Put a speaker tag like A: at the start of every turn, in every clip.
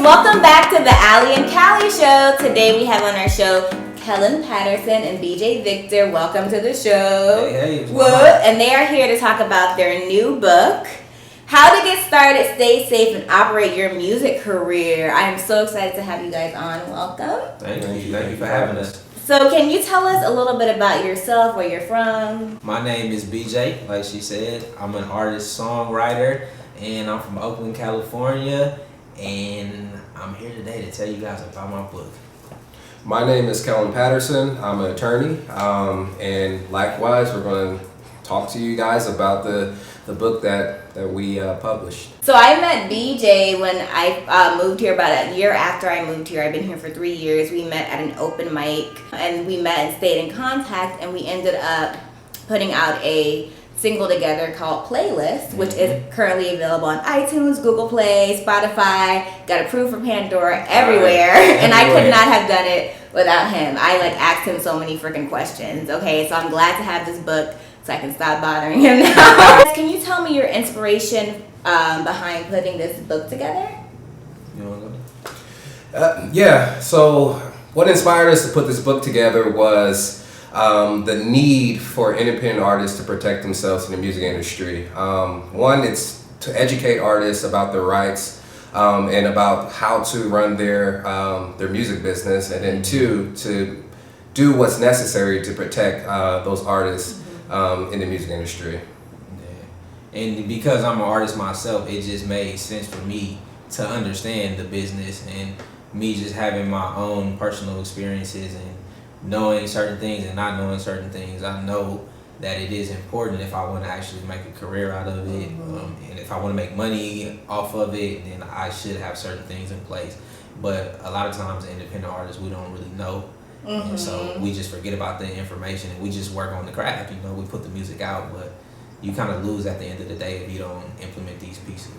A: Welcome back to the AllyInCali show. Today we have on our show Kellan Patterson and BJ Victor. Welcome to the show.
B: Hey.
A: And they are here to talk about their new book, How to Get Started, Stay Safe, and Operate Your Music Career. I am so excited to have you guys on. Welcome.
B: Thank you for having us.
A: So can you tell us a little bit about yourself, where you're from?
B: My name is BJ, like she said. I'm an artist, songwriter, and I'm from Oakland, California. And I'm here today to tell you guys about my book.
C: My name is Kellan Patterson. I'm an attorney, and likewise, we're going to talk to you guys about the book that we published.
A: So I met BJ when I moved here about a year after I moved here. I've been here for 3 years. We met at an open mic, and we met and stayed in contact, and we ended up putting out a single together called Playlist, which is currently available on iTunes, Google Play, Spotify, got approved for Pandora, everywhere. And I could not have done it without him. I asked him so many freaking questions. Okay, so I'm glad to have this book so I can stop bothering him now. Can you tell me your inspiration behind putting this book together?
B: You want to go?
C: Yeah, so what inspired us to put this book together was the need for independent artists to protect themselves in the music industry. One, it's to educate artists about their rights and about how to run their music business, and then two, to do what's necessary to protect those artists in the music industry.
B: Yeah. And because I'm an artist myself, it just made sense for me to understand the business, and me just having my own personal experiences and knowing certain things and not knowing certain things. I know that it is important if I want to actually make a career out of it, and if I want to make money off of it, then I should have certain things in place. But a lot of times, independent artists, we don't really know, and so we just forget about the information and we just work on the craft. We put the music out, but you kind of lose at the end of the day if you don't implement these pieces.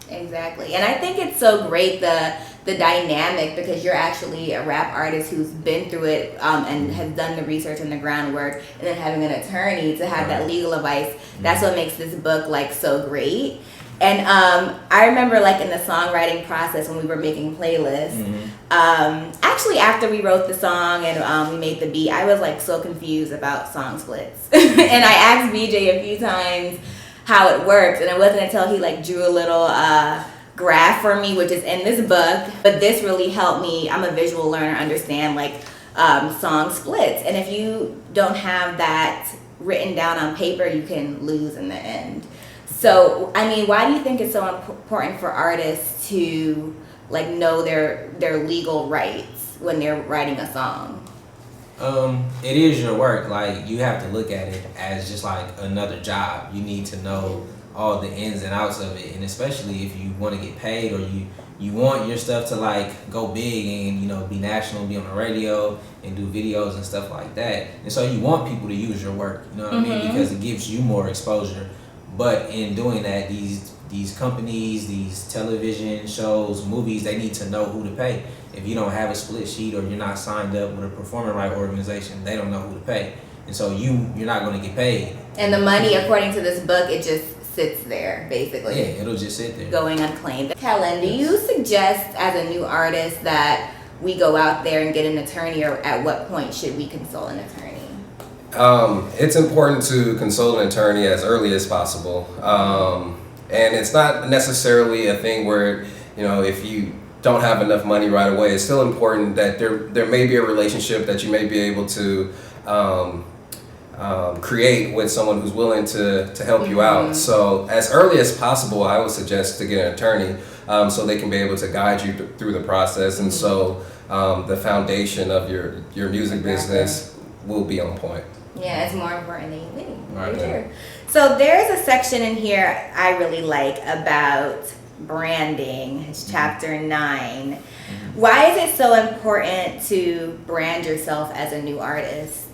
A: Exactly. And I think it's so great, the dynamic, because you're actually a rap artist who's been through it and has done the research and the groundwork, and then having an attorney to have that legal advice. That's what makes this book so great. And I remember in the songwriting process when we were making Playlists, actually after we wrote the song and we made the beat, I was so confused about song splits. And I asked BJ a few times how it works, and it wasn't until he drew a little graph for me, which is in this book. But this really helped me. I'm a visual learner, understand song splits, and if you don't have that written down on paper, you can lose in the end. So why do you think it's so important for artists to know their legal rights when they're writing a song?
B: It is your work. You have to look at it as just another job. You need to know all the ins and outs of it, and especially if you want to get paid, or you want your stuff to go big and be national, be on the radio and do videos and stuff like that. And so you want people to use your work, what I mean, because it gives you more exposure. But in doing that, these companies, these television shows, movies, they need to know who to pay. If you don't have a split sheet or you're not signed up with a performing right organization, they don't know who to pay. And so you're not going to get paid.
A: And the money, according to this book, it just sits there, basically.
B: Yeah, it'll just sit there.
A: Going unclaimed. Kellan, do you suggest as a new artist that we go out there and get an attorney, or at what point should we consult an attorney?
C: It's important to consult an attorney as early as possible. And it's not necessarily a thing where, if you don't have enough money right away, it's still important that there may be a relationship that you may be able to create with someone who's willing to help you out. So as early as possible, I would suggest to get an attorney so they can be able to guide you through the process. And so the foundation of your music business will be on point.
A: Yeah, it's more important than you think.
C: Right.
A: Sure. So there's a section in here I really like about branding. It's chapter 9. Why is it so important to brand yourself as a new artist?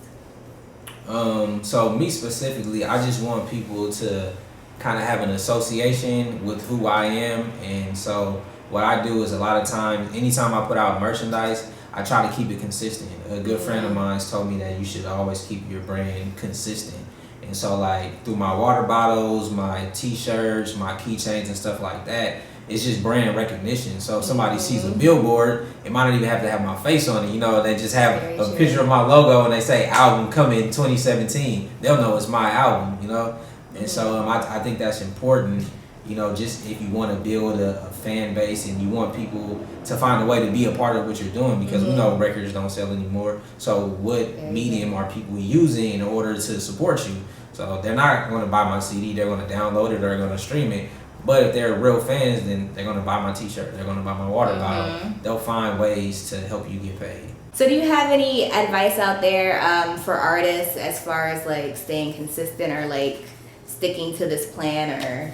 B: So me specifically, I just want people to kind of have an association with who I am. And so what I do is a lot of times, anytime I put out merchandise, I try to keep it consistent. A good friend of mine told me that you should always keep your brand consistent. And so like through my water bottles, my t-shirts, my keychains and stuff like that, it's just brand recognition. So if somebody sees a billboard, it might not even have to have my face on it. You know, they just have a picture of my logo and they say album coming 2017. They'll know it's my album, you know? And so I think that's important, you know, just if you want to build a fan base and you want people to find a way to be a part of what you're doing, because we know records don't sell anymore. So what medium are people using in order to support you? So they're not going to buy my CD, they're going to download it, they're going to stream it. But if they're real fans, then they're going to buy my t-shirt, they're going to buy my water bottle. They'll find ways to help you get paid.
A: So do you have any advice out there for artists as far as like staying consistent or like sticking to this plan, or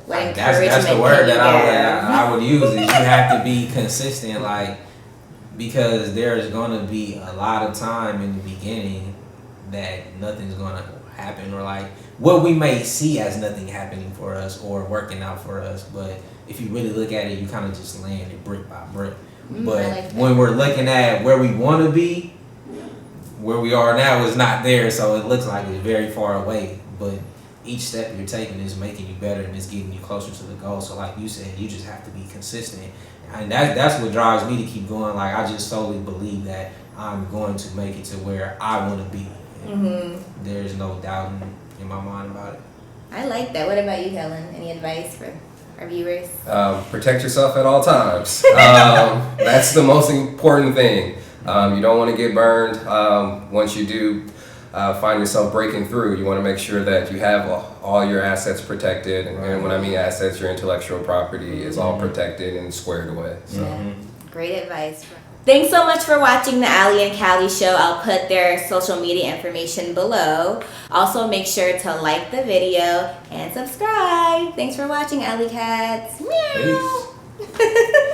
A: what encouragement
B: that's the
A: can
B: word
A: you
B: that
A: give?
B: I would use is you have to be consistent, like, because there's going to be a lot of time in the beginning that nothing's going to happen, or like what we may see as nothing happening for us or working out for us, but if you really look at it, you kind of just land it brick by brick. But
A: like
B: when we're looking at where we want to be, where we are now is not there, so it looks like it's very far away. But each step you're taking is making you better and it's getting you closer to the goal. So like you said, you just have to be consistent. And that's what drives me to keep going. Like I just solely believe that I'm going to make it to where I want to be. There's no doubt in my mind about it.
A: I like that. What about you, Kellan? Any advice for our viewers?
C: Protect yourself at all times. That's the most important thing. You don't want to get burned. Once you do find yourself breaking through, you want to make sure that you have all your assets protected. And when I mean assets, your intellectual property is all protected and squared away. So.
A: Great advice. Thanks so much for watching the AllyInCali show. I'll put their social media information below. Also, make sure to like the video and subscribe. Thanks for watching, Alley Cats. Meow.
B: Peace.